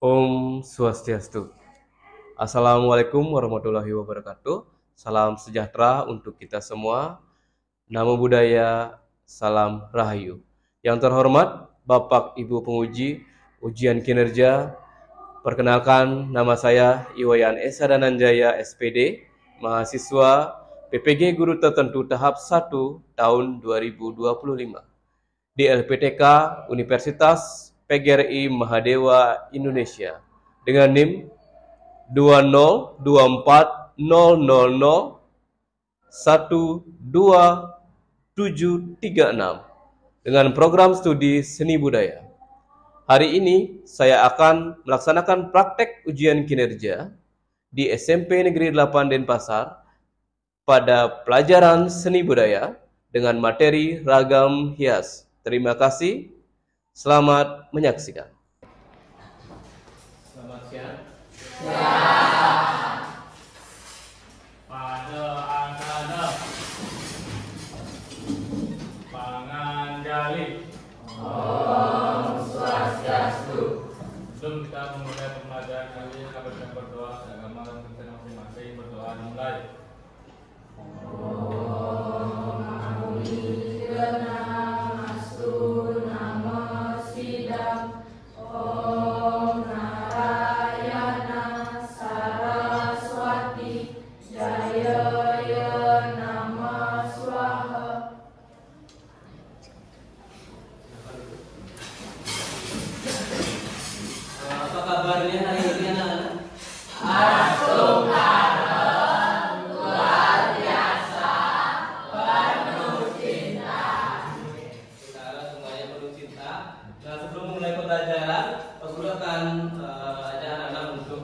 Om Swastiastu. Assalamualaikum warahmatullahi wabarakatuh. Salam sejahtera untuk kita semua. Namo Buddhaya, salam Rahayu. Yang terhormat Bapak Ibu penguji ujian kinerja, perkenalkan nama saya Iwayan Esa Dananjaya SPD, mahasiswa PPG Guru Tertentu tahap 1 tahun 2025 di LPTK Universitas PGRI Mahadewa Indonesia dengan NIM 20240012736 dengan program studi seni budaya. Hari ini saya akan melaksanakan praktek ujian kinerja di SMP Negeri 8 Denpasar pada pelajaran seni budaya dengan materi ragam hias. Terima kasih. Selamat menyaksikan. Selamat siang. Pada asana panganjali. Om Swastiastu. Sebelum kita memulai pembelajaran kali ini, kita berdoa agama dan kita masing-masing. Berdoa dimulai. Om Namastu Namo Sidam. Om Narayana Saraswati Jaya Nama Swaha. Apa kabarnya hari ini anak-anak? Luar biasa, penuh cinta. Kita semuanya penuh cinta. Nah, sebelum mulai pembelajaran, Pak Guru akan ajak anak-anak untuk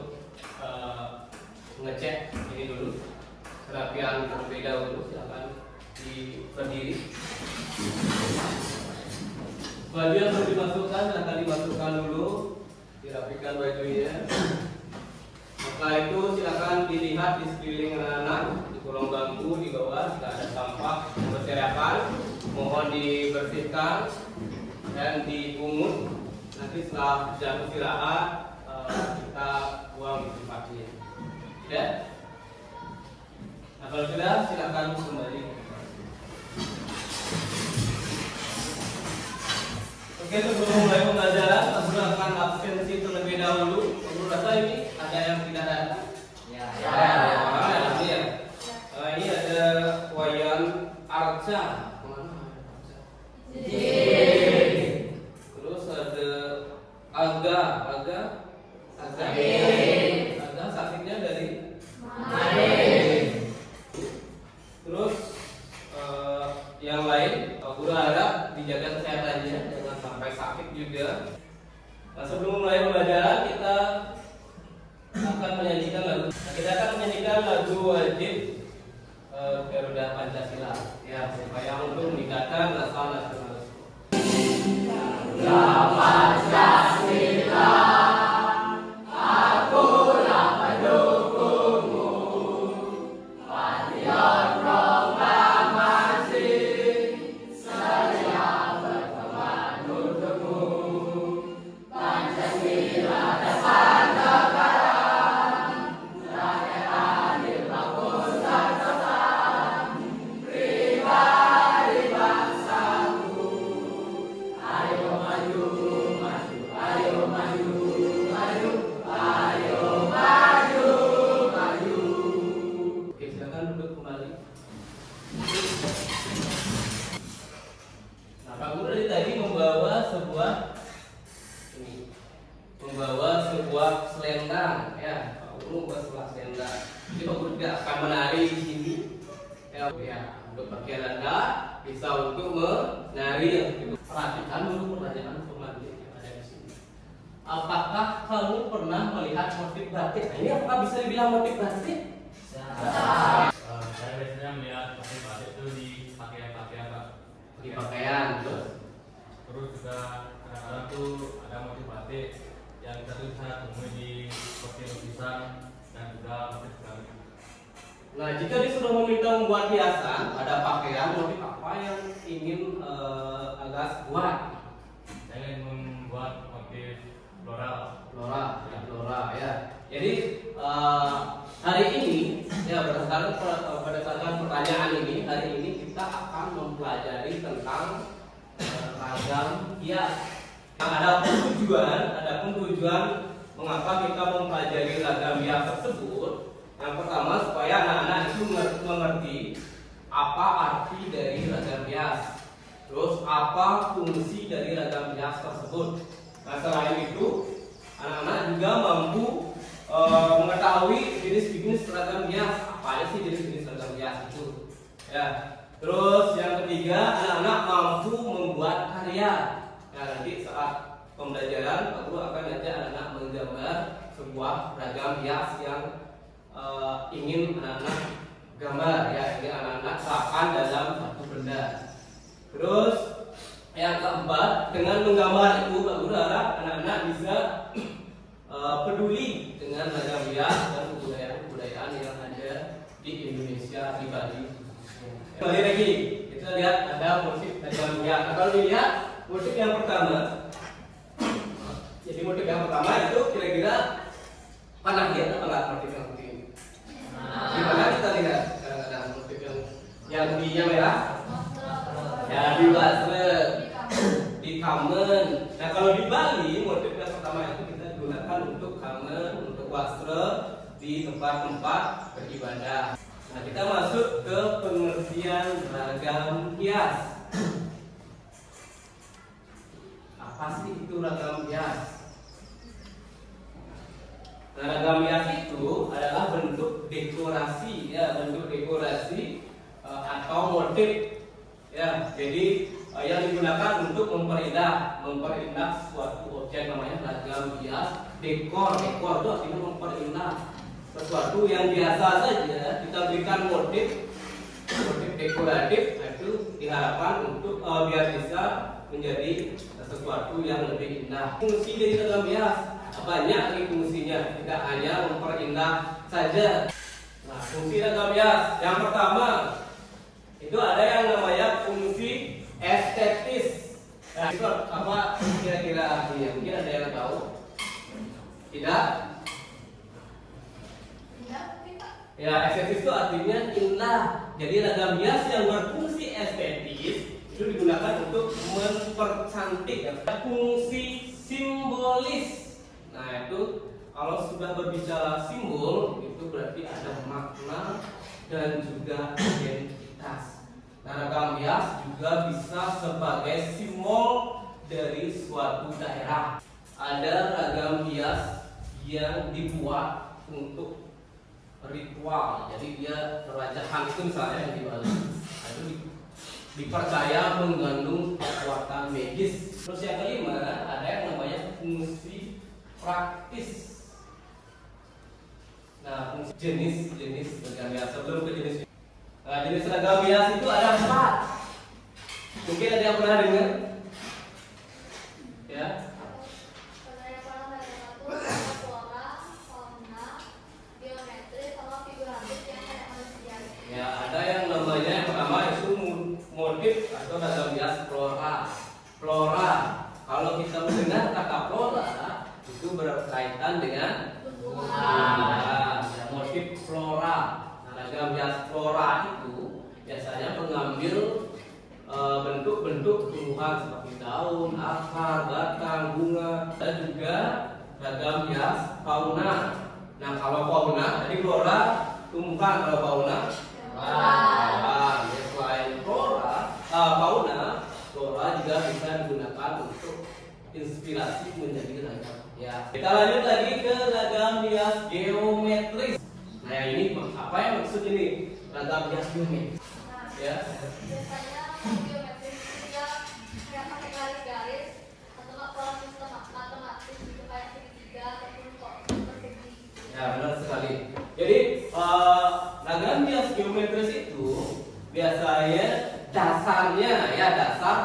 mengecek ini dulu. Kerapian terlebih dahulu, silakan berdiri. Baju yang perlu dimasukkan, silakan dimasukkan dulu, dirapikan bajunya. Setelah itu silakan dilihat di sekeliling anak-anak, di kolong bangku, di bawah jika ada sampah yang berserakan, mohon dibersihkan dan dipungut. Nanti setelah jam istirahat kita buang di tempatnya. Tidak? Nah, kalau sudah silakan kembali. Oke, sebelum mulai pembelajaran, Pak Guru akan absensi terlebih dahulu. Pak Guru rasa ini ada yang tidak datang? Ya. Ini ada Wayan Arca. Kemana Arca? Terus ada Aga sakitnya dari Terus yang lain, Pak Guru harap dijaga kesehatannya, jangan sampai sakit juga. Nah, sebelum mulai pembelajaran kita akan menyanyikan lagu. Lagu wajib Garuda Pancasila, ya, supaya untuk meningkatkan rasa nasionalisme. Pancasila, akulah pendukungmu. Patriot proklamasi, saya berkorban untukmu. Pancasila dasar negara, rakyat adil, makmur, serta pribadi bangsaku. Ayo maju, maju, ayo maju, maju, ayo maju, maju. Oke, silakan duduk kembali. Nah, Pak Guru dari tadi membawa sebuah selendang, ya. Pak Guru membawa sebuah selendang. Jadi Pak Guru tidak akan menari di sini. Ya, untuk bagian Anda bisa untuk menari yang itu. Perhatikan dulu pertanyaan pembantu yang ada di sini. Apakah kamu pernah melihat motif batik? Nah, ini apakah bisa dibilang motif batik? Saya biasanya melihat batik itu di pakaian-pakaian, Pak. Di pakaian, Terus juga kadang-kadang tuh ada motif batik yang kita tuh bisa temui di lukisan dan juga motif keramik. Nah, jika disuruh meminta membuat hiasan, ada pakaian motif apa yang ingin Agas buat? Saya ingin membuat motif floral. Flora. hari ini kita akan mempelajari tentang ragam hias. Adapun tujuan mengapa kita mempelajari ragam hias tersebut. Yang pertama, supaya anak-anak itu mengerti apa arti dari ragam hias. Terus apa fungsi dari ragam hias tersebut. Nah, selain itu anak-anak juga mampu mengetahui jenis-jenis ragam hias. Apa aja sih jenis-jenis ragam hias itu? Ya. Terus yang ketiga, anak-anak mampu membuat karya. Nah, nanti saat pembelajaran Pak Guru akan ngajak anak-anak menggambar sebuah ragam hias yang ingin anak-anak gambar, ya, ini anak-anak terapkan dalam satu benda. Terus yang keempat, dengan menggambar itu Pak Guru harap anak-anak bisa peduli dengan ragam hias dan kebudayaan yang ada di Indonesia, di Bali. Kembali lagi, kita lihat ada motif ragam hias. Nah, kalau dilihat motif yang pertama, jadi motif yang pertama itu kira-kira pernah lihat apa enggak motif yang seperti ini? Di mana kita lihat kadang-kadang motif yang bijinya merah? Ya, di wasre, di kamen. Nah, kalau di Bali motif yang pertama itu kita gunakan untuk kamen, untuk wasre di tempat-tempat beribadah. Nah, kita masuk ke pengertian ragam hias. Apa sih itu ragam hias? Nah, ragam hias itu adalah bentuk dekorasi, ya, bentuk dekorasi atau motif, ya. Jadi yang digunakan untuk memperindah suatu objek, namanya ragam hias. Dekor itu artinya memperindah sesuatu yang biasa saja, kita berikan motif dekoratif. Itu diharapkan untuk biar bisa menjadi sesuatu yang lebih indah. Fungsi dari ragam hias banyak nih fungsinya, tidak hanya memperindah saja. Nah, fungsi ragam hias yang pertama itu ada yang namanya fungsi estetis. Nah, itu apa kira-kira artinya? Mungkin ada yang tahu? Tidak? Ya, estetis itu artinya indah. Jadi ragam hias yang berfungsi estetis itu digunakan untuk mempercantik. Fungsi simbolis. Nah, itu kalau sudah berbicara simbol itu berarti ada makna dan juga identitas. Nah, ragam hias juga bisa sebagai simbol dari suatu daerah. Ada ragam hias yang dibuat untuk ritual. Jadi dia kerajaan itu misalnya yang di Bali. Nah, itu dipercaya mengandung kekuatan medis. Terus yang kelima ada yang namanya fungsi praktis. Nah, fungsi jenis ragam hias. Sebelum ke jenis, jenis ragam hias itu ada 4. Mungkin ada yang pernah dengar? Ya. Ya, ada yang namanya yang pertama itu motif atau ragam hias flora. Flora. Kalau kita mendengar kata flora itu berkaitan dengan ya, motif flora. Nah, ragam hias flora itu biasanya mengambil bentuk-bentuk tumbuhan seperti daun, akar, batang, bunga, dan juga ragam hias fauna. Nah, kalau fauna tadi flora tumbuhan, kalau fauna selain fauna juga bisa digunakan untuk inspirasi menjadi ragam hias. Kita lanjut lagi ke ragam hias geometris. Nah, yang ini apa yang maksud ini? Ragam hias geometris. Ya. Biasanya geometris itu dia kayak pakai garis-garis atau pola sistem matematis gitu kayak segitiga ataupun persegi. Ya, benar sekali. Jadi ragam hias geometris itu biasanya dasar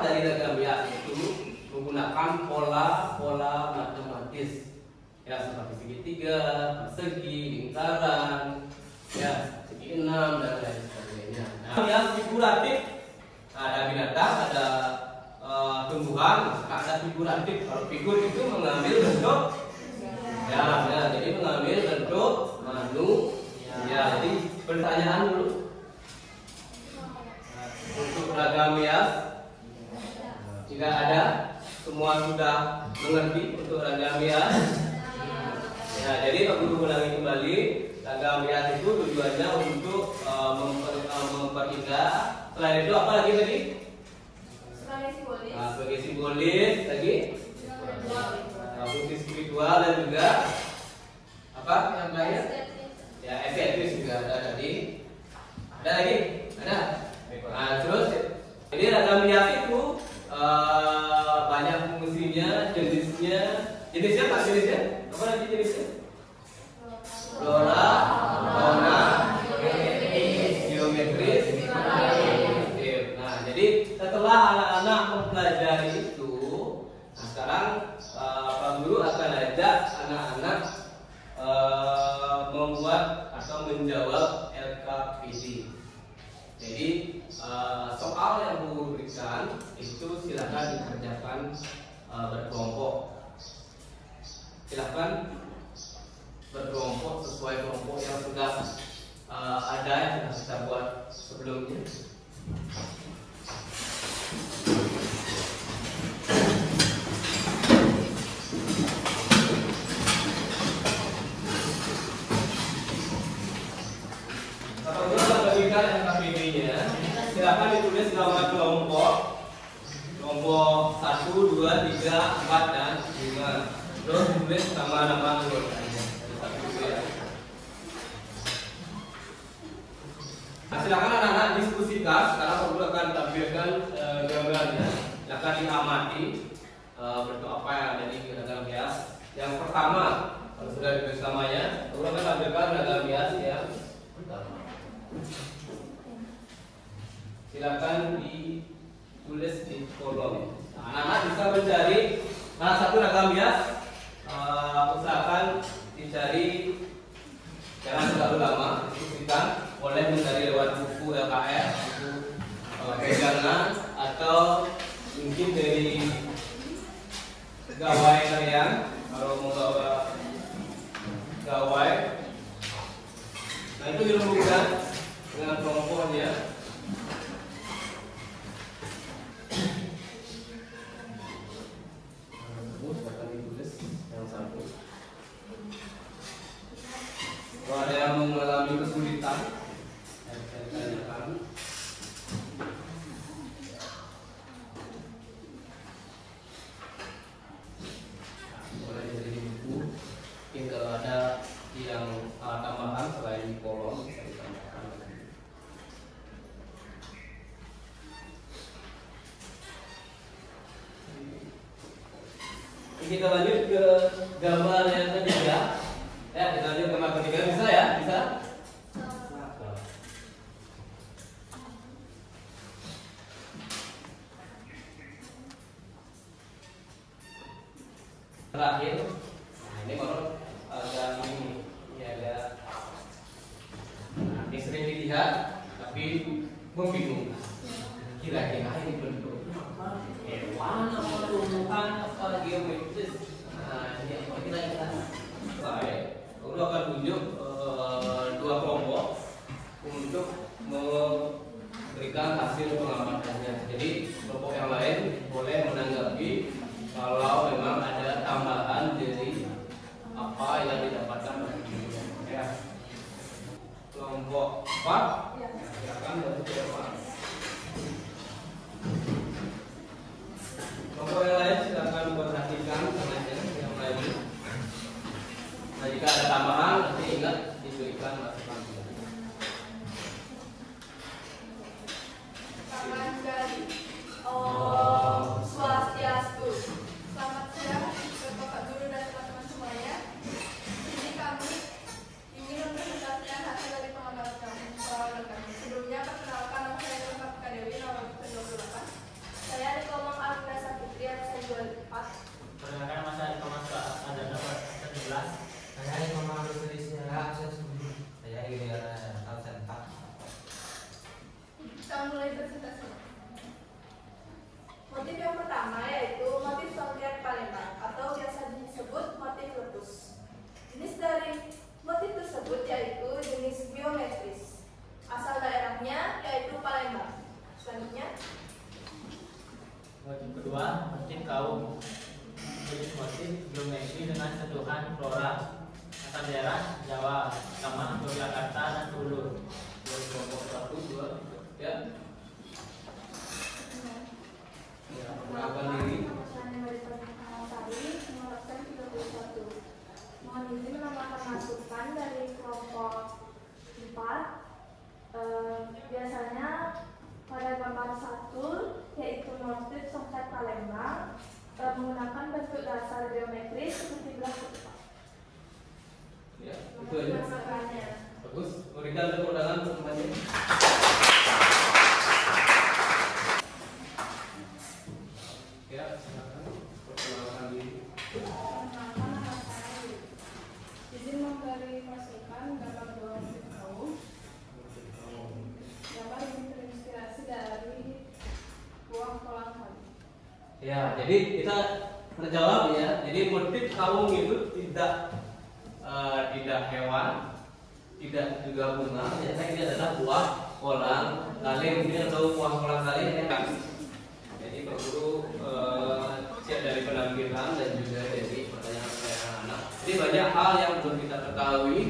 dari ragam hias itu menggunakan pola matematis, ya, seperti segitiga, persegi, lingkaran, ya, segi 6 dan lain sebagainya. Nah, hias figuratif, ada binatang, ada tumbuhan, ada figuratif. Kalau figur itu mengambil bentuk, ya, jadi mengambil bentuk manusia. Ya, jadi pertanyaan dulu. ragam hias? Tidak ada. Semua sudah mengerti untuk ragam hias? Ya, jadi aku ulangi kembali. Ragam hias itu tujuannya untuk memperindah. Selain itu apa lagi tadi? Sebagai simbolis lagi. Fungsi spiritual dan juga apa yang lainnya? Ya, estetis juga ada tadi. Ada lagi? Ada. Nah, terus jadi ragam hias itu banyak fungsinya, jenisnya. Jenisnya apa jenisnya? Apa nanti jenisnya? Flora, fauna, geometris. Nah, jadi setelah anak-anak mempelajari itu, nah sekarang Pak Guru akan ajak anak-anak membuat atau menjawab LKPD. Jadi soal yang Guru berikan itu silakan dikerjakan berkelompok. Silakan berkelompok sesuai kelompok yang sudah ada yang sudah kita buat sebelumnya. Kalau kita bagikan LKPD-nya, silakan ditulis nama kelompok 1, 2, 3, 4, dan 5. Terus ditulis nama-nama anggotanya. Nah, silakan anak-anak diskusikan. Sekarang Pak Guru akan tampilkan gambarnya. Silakan diamati bentuk apa yang ada di ragam hias. Yang pertama, kalau sudah ditulis namanya, Pak Guru akan tampilkan ragam hias yang pertama. Silakan ditulis di kolom. Nah, anak-anak bisa mencari salah satu ragam hias. Usahakan dicari, jangan terlalu lama. Diskusikan, boleh mencari lewat buku LKR, buku pegangan, atau mungkin dari gawai kalian. Kalau mau bawa gawai, nah itu dirembukkan dengan kelompoknya. Kalau ada yang mengalami kesulitan, saya tanyakan. Boleh dari buku. Mungkin kalau ada yang tambahan selain di kolom bisa ditambahkan. Kita lanjut ke gambar yang ketiga. Ya, kita lanjut gambar ketiga, bisa ya? Bisa? Terakhir, nah ini baru agak ini agak ini sering dilihat tapi membingungkan. Kira-kira ini bentuk hewan apa tumbuhan apa geometris? Nah, ini apa kira-kira? Saya Guru akan tunjuk dua kelompok untuk memberikan hasil pengamatannya. Jadi kelompok yang lain boleh menanggapi kalau memang ada tambahan dari apa yang didapatkan dari ya. Kelompok 4 silakan bantu ke depan. Kelompok yang lain silakan perhatikan yang lain. Nah, jika ada tambahan nanti ingat motif kaum, jenis motif geometri dengan sentuhan flora antar daerah Jawa, sama Yogyakarta dan Hulu. Kelompok 1, 2, 3, ya. Ya, perkenalkan diri. Mohon izin menambahkan masukan dari kelompok 4. Biasanya pada gambar 1 yaitu motif songket Palembang menggunakan bentuk dasar geometris seperti belah kotak. Ya, itu aja. Bagus, berikan tepuk tangan untuk temannya. Ya, silakan perkenalkan diri. Izin memberi masukan gambar 2 motif kaum. Gambar ini terinspirasi dari buah kolang kaling. Ya, jadi kita terjawab ya. Jadi motif kaum itu tidak hewan, tidak juga bunga. Ternyata ini adalah buah kolang kaling ini atau buah kolang kaling ya. Jadi Pak Guru siap dari penampilan dan juga dari pertanyaan anak. Jadi banyak hal yang belum kita ketahui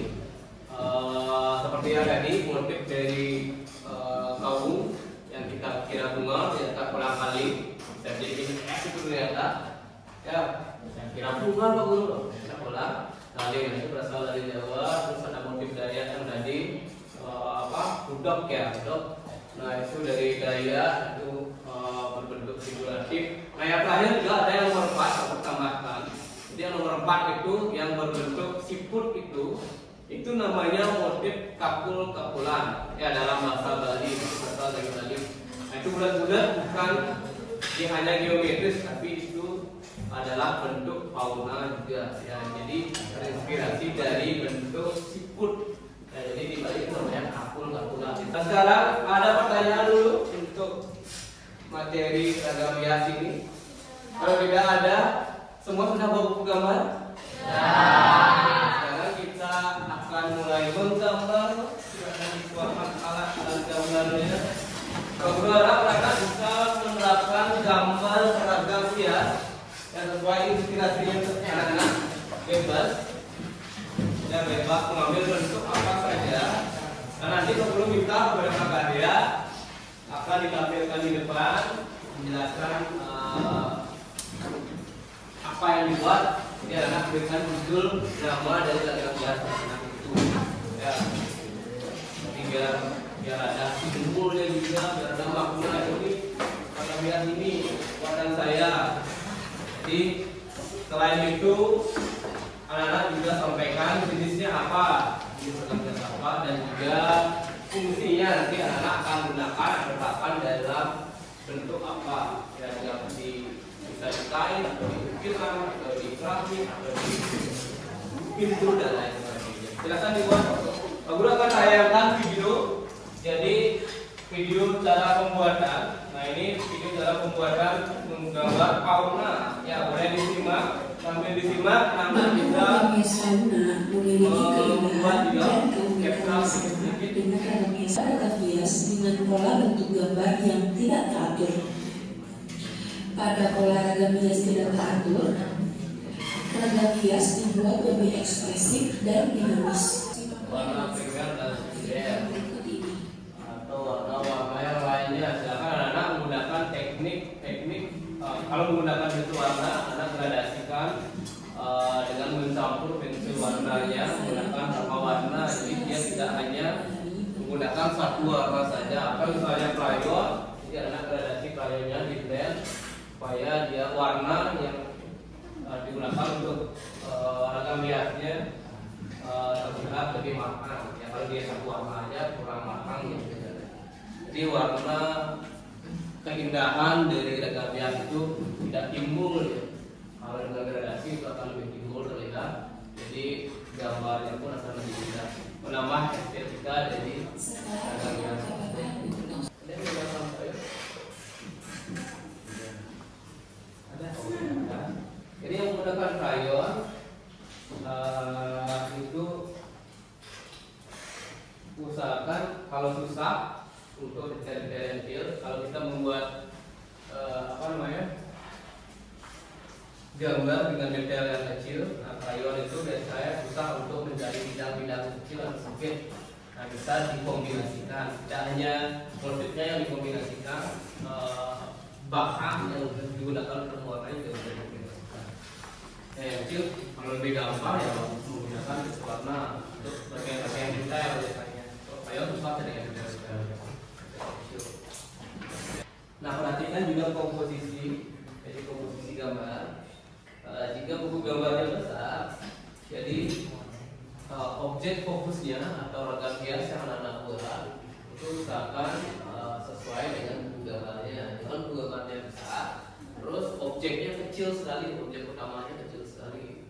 seperti yang tadi motif dari kaum yang kita kira bunga ternyata kolang kaling. Dan jadi ini itu ternyata ya yang kira bunga Pak Guru ternyata kolang kaling itu berasal dari Jawa. Terus ada motif Dayak yang tadi budok ya budok. Nah itu dari Dayak itu berbentuk figuratif. Nah yang terakhir juga ada yang nomor 4 aku tambahkan. Jadi yang nomor 4 itu yang berbentuk siput itu namanya motif kapul-kapulan ya dalam bahasa Bali itu berasal dari Bali. Nah itu bulat-bulat bukan hanya geometris tapi itu adalah bentuk fauna juga ya. Jadi terinspirasi dari bentuk siput. Ya, jadi di Bali itu namanya kapul-kapulan. Nah, sekarang ada pertanyaan dulu untuk materi seragam hias ini. Kalau tidak ada, semua sudah bawa buku gambar? Sekarang kita akan mulai menggambar. Silakan dituangkan alat dan gambarnya. Kalau berharap mereka bisa menerapkan gambar seragam hias yang sesuai inspirasinya untuk anak-anak bebas. Ya bebas mengambil bentuk apa saja. Dan nanti sebelum kita beberapa karya akan ditampilkan di depan menjelaskan apa yang dibuat. Jadi anak berikan judul nama dari seragam hias anak itu. Ya, biar ada simbolnya juga, biar ada makna ini seragam hias ini buatan saya. Jadi selain itu anak-anak juga sampaikan jenisnya apa, jenis seragam hias apa, dan juga fungsinya nanti anak-anak akan gunakan letakkan dalam bentuk apa ya, bisa dikain atau diukiran atau di keramik atau di pintu dan lain sebagainya. Silakan dibuat. Pak Guru akan tayangkan video. Jadi video cara pembuatan. Nah ini video cara pembuatan menggambar fauna. Ya boleh disimak sambil disimak nanti bisa membuat juga caption sedikit. Seragam hias dengan pola bentuk gambar yang tidak teratur. Pada pola ragam hias tidak teratur, ragam hias dibuat lebih ekspresif dan dinamis. Warna primer dan sekunder atau warna-warna yang lainnya. Silakan anak menggunakan teknik kalau menggunakan bentuk warna, anak gradasikan dengan mencampur pensil warnanya menggunakan berapa warna. Jadi dia tidak hanya menggunakan satu warna saja. Atau misalnya crayon, jadi anak gradasi crayonnya di blend supaya dia warna yang digunakan untuk ragam hiasnya terlihat lebih matang. Ya kalau dia satu warna aja kurang matang gitu. Jadi warna keindahan dari ragam hias itu tidak timbul ya. Kalau dengan gradasi itu akan lebih timbul terlihat. Jadi gambarnya pun akan lebih indah, menambah estetika dari ragam hias. Jadi yang menggunakan crayon itu usahakan kalau susah untuk detail-detail. Kalau kita membuat gambar dengan detail yang kecil. Nah, crayon itu dari saya susah untuk mencari bidang-bidang kecil yang sempit. Nah, bisa dikombinasikan. Tidak hanya motifnya yang dikombinasikan, bahan yang digunakan untuk warna juga bisa dikombinasikan. Yang kecil lebih gampang ya menggunakan warna untuk bagian-bagian detail biasanya. Crayon susah dengan detail-detail kecil. Nah, perhatikan juga komposisi, jadi komposisi gambar. Jika buku gambarnya besar, jadi objek fokusnya atau ragam hias yang anak-anak buat itu usahakan sesuai dengan buku gambarnya. Jangan buku gambarnya besar, terus objeknya kecil sekali, objek utamanya kecil sekali.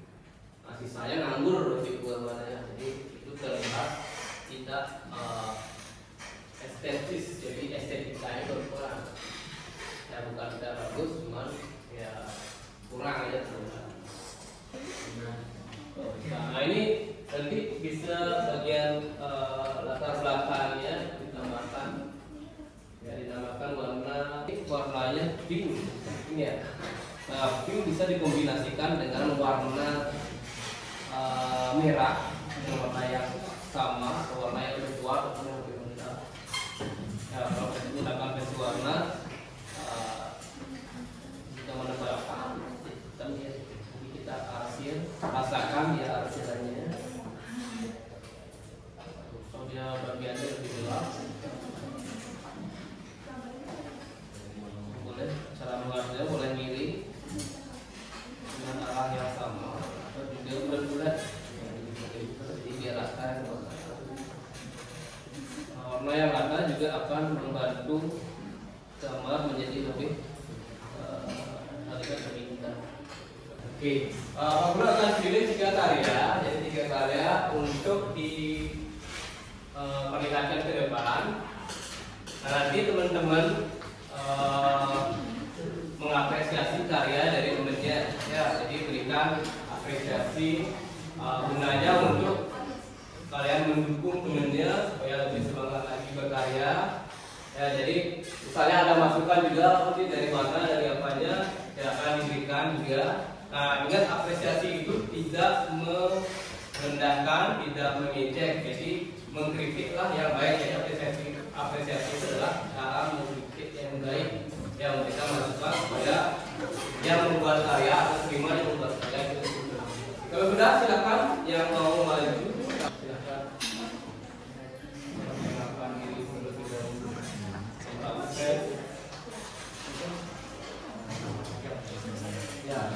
Nah, sisanya nganggur di buku gambarnya, jadi itu terlihat tidak estetis, jadi estetikanya berkurang. Ya bukan tidak bagus, cuman ya kurang aja terlihat. Nah, ini nanti bisa bagian latar belakangnya ditambahkan, ya ditambahkan warnanya pink, ini ya. Nah, pink bisa dikombinasikan dengan warna merah, dengan warna yang sama atau warna yang lebih tua atau yang lebih muda. Ya, kalau kita menggunakan base warna kita menambahkan kita rasakan ya arsirannya. Kalau dia bagiannya lebih gelap, boleh cara mengarahnya boleh miring dengan arah yang sama atau juga bulat-bulat. Jadi diarahkan. Warna yang ada juga akan membantu gambar menjadi lebih indah. Oke, Pak Guru akan pilih 3 karya, jadi 3 karya untuk diperlihatkan ke depan. Nah, nanti teman-teman mengapresiasi karya dari temannya, ya, jadi berikan apresiasi gunanya untuk kalian mendukung temannya supaya lebih semangat lagi berkarya. Ya, jadi misalnya ada masukan juga dari mana, dari apanya, ya akan diberikan juga. Nah, ingat apresiasi itu tidak merendahkan, tidak mengejek, jadi mengkritiklah yang baik. Jadi apresiasi itu adalah cara mengkritik yang baik, yang memberikan masukan supaya yang membuat karya atau terima yang membuat karya itu. Kalau sudah silakan yang mau maju, silakan perkenalkan diri terlebih dahulu. Ya.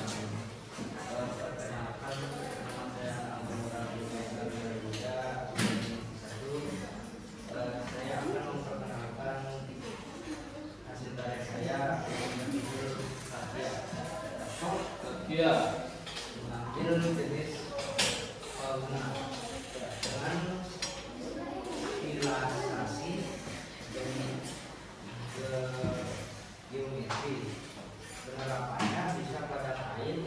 Iya. Mengambil jenis bangunan dengan ilustrasi dan geometri. Penerapannya bisa pada kain,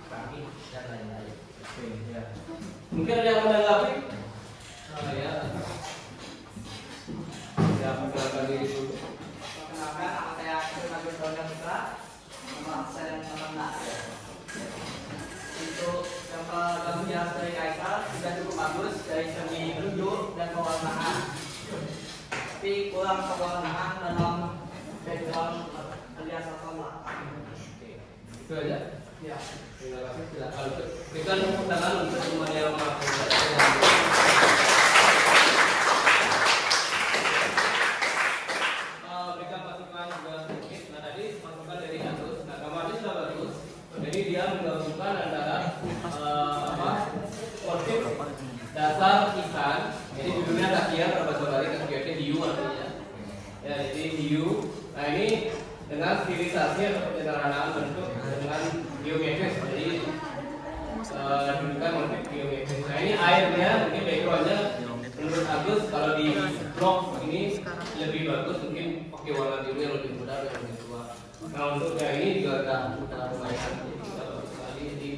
keramik dan lain-lain. Oke, ya. Mungkin ada yang menanggapi? Ya. Ya, perkenalkan diri dulu. Perkenalkan, nama saya Agus Putra. Nama saya Teman. Untuk gambar hias dari Kaisar sudah cukup bagus dari segi bentuk dan pewarnaan, tapi kurang pewarnaan dalam background alias latar belakang. Itu aja. Ya. Terima kasih. Silakan berikan tepuk tangan untuk semuanya yang mengapresiasi. Berikan masukan juga sedikit. Nah, tadi masukan dari Agus. Nah, gambarnya sudah bagus. Jadi dia menggabungkan antara motif dasar ikan. Jadi judulnya Takia Prabasodari Kegiatan hiu artinya. Ya, jadi hiu. Nah, ini dengan stilisasi atau penyederhanaan bentuk dengan geometris. Jadi menunjukkan motif geometris. Nah, ini airnya, mungkin backgroundnya menurut Agus kalau di blog ini lebih bagus, mungkin pakai warna biru yang lebih muda dan lebih tua. Nah, untuk yang ini juga sudah lumayan, kita bagus sekali. Jadi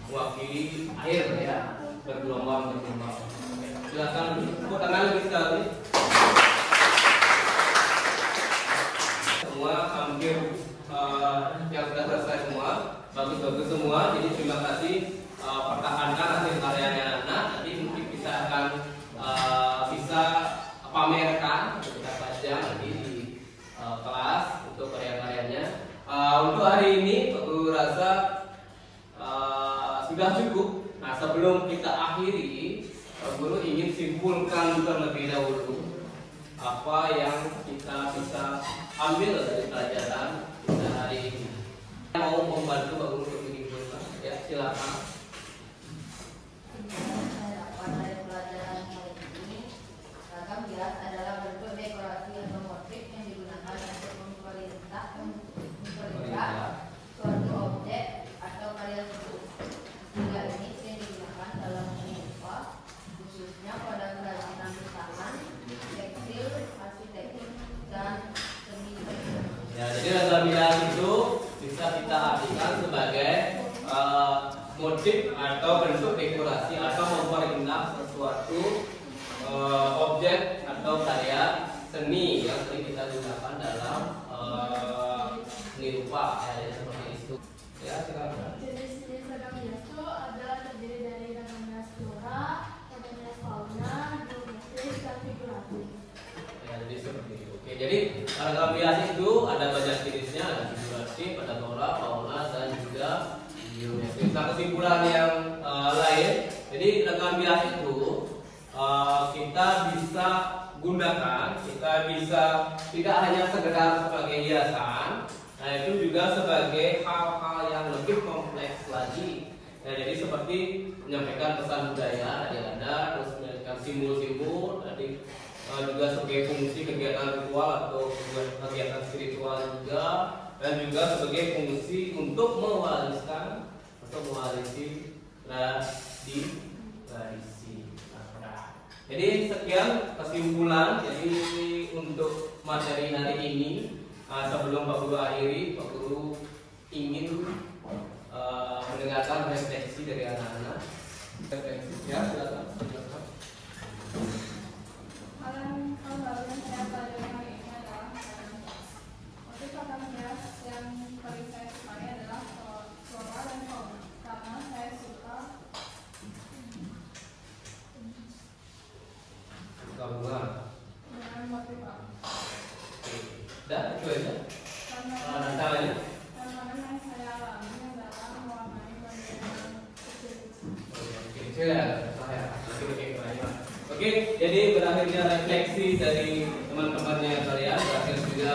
mewakili air ya, bergelombang. Silakan tepuk tangan lebih sekali. Semua hampir yang sudah selesai semua. bagus-bagus semua. Jadi terima kasih, pertahankan hasil karyanya anak. Nanti mungkin kita akan bisa pamerkan atau kita pajang nanti di kelas untuk karya-karyanya. Untuk hari ini Pak Guru rasa sudah cukup. Nah, sebelum kita akhiri, Pak Guru ingin simpulkan terlebih dahulu apa yang kita bisa ambil dari pelajaran kita hari ini. Mau membantu Pak Guru untuk menyimpulkan, ya silakan. Pada pelajaran kali ini, ragam hias adalah bentuk dekorasi atau motif yang digunakan untuk memperintah suatu objek atau karya tubuh. Hingga ini sering digunakan dalam seni rupa, khususnya pada kerajinan tangan, tekstil, arsitektur, dan seni. Ya, jadi ragam hias itu bisa kita artikan sebagai motif atau bentuk dekorasi atau memperindah sesuatu objek atau karya seni yang sering kita gunakan dalam seni rupa, ya, seperti itu. Ya, silakan. Jenis-jenis ragam hias itu ada terdiri dari ragam hias flora, ragam hias fauna, geometris, dan figuratif. Ya, jadi seperti itu. Oke, jadi ragam hias itu ada banyak jenisnya, ada figuratif, ada flora, fauna, dan juga geometris. Nah, kesimpulan yang lain, jadi ragam hias itu kita bisa gunakan, kita bisa tidak hanya sekedar sebagai hiasan, nah itu juga sebagai hal-hal yang lebih kompleks lagi. Nah, jadi seperti menyampaikan pesan budaya tadi ada, terus menyampaikan simbol-simbol tadi, juga sebagai fungsi kegiatan ritual atau kegiatan spiritual juga, dan juga sebagai fungsi untuk mewariskan atau mewarisi tradisi. Jadi sekian kesimpulan. Jadi untuk materi hari ini, sebelum Pak Guru akhiri, Pak Guru ingin mendengarkan refleksi dari anak-anak. Refleksi, ya silakan. Hal baru yang saya pelajari hari ini adalah motif ragam hias yang paling saya sukai adalah flora dan fauna, karena saya suka Gabungan. dengan motif alam. Dah, itu aja. Tantangan yang saya alami adalah mewarnai bagian kecil-kecil. Oke, jadi berakhirnya refleksi dari teman-temannya kalian, berakhir juga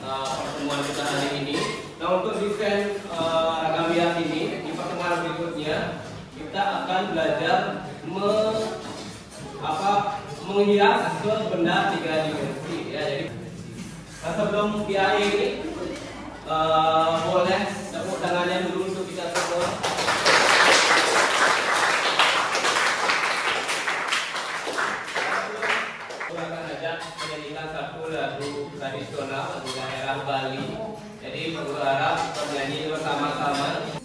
pertemuan kita hari ini. Nah, untuk desain ragam hias ini di pertemuan berikutnya kita akan belajar menghias ke benda 3 dimensi, ya. Jadi sebelum diakhiri, boleh tepuk tangannya dulu untuk kita semua. Akan ajak menyanyikan satu lagu tradisional lagu daerah Bali. Jadi berharap menyanyi bersama-sama.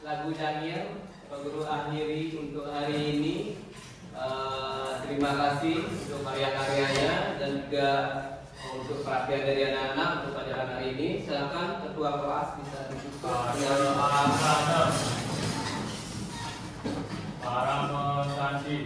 Lagu Jangil Pak Guru akhiri untuk hari ini. Terima kasih untuk karya-karyanya dan juga untuk perhatian dari anak-anak untuk pelajaran hari ini. Silakan ketua kelas bisa dibuka. Para pesanti.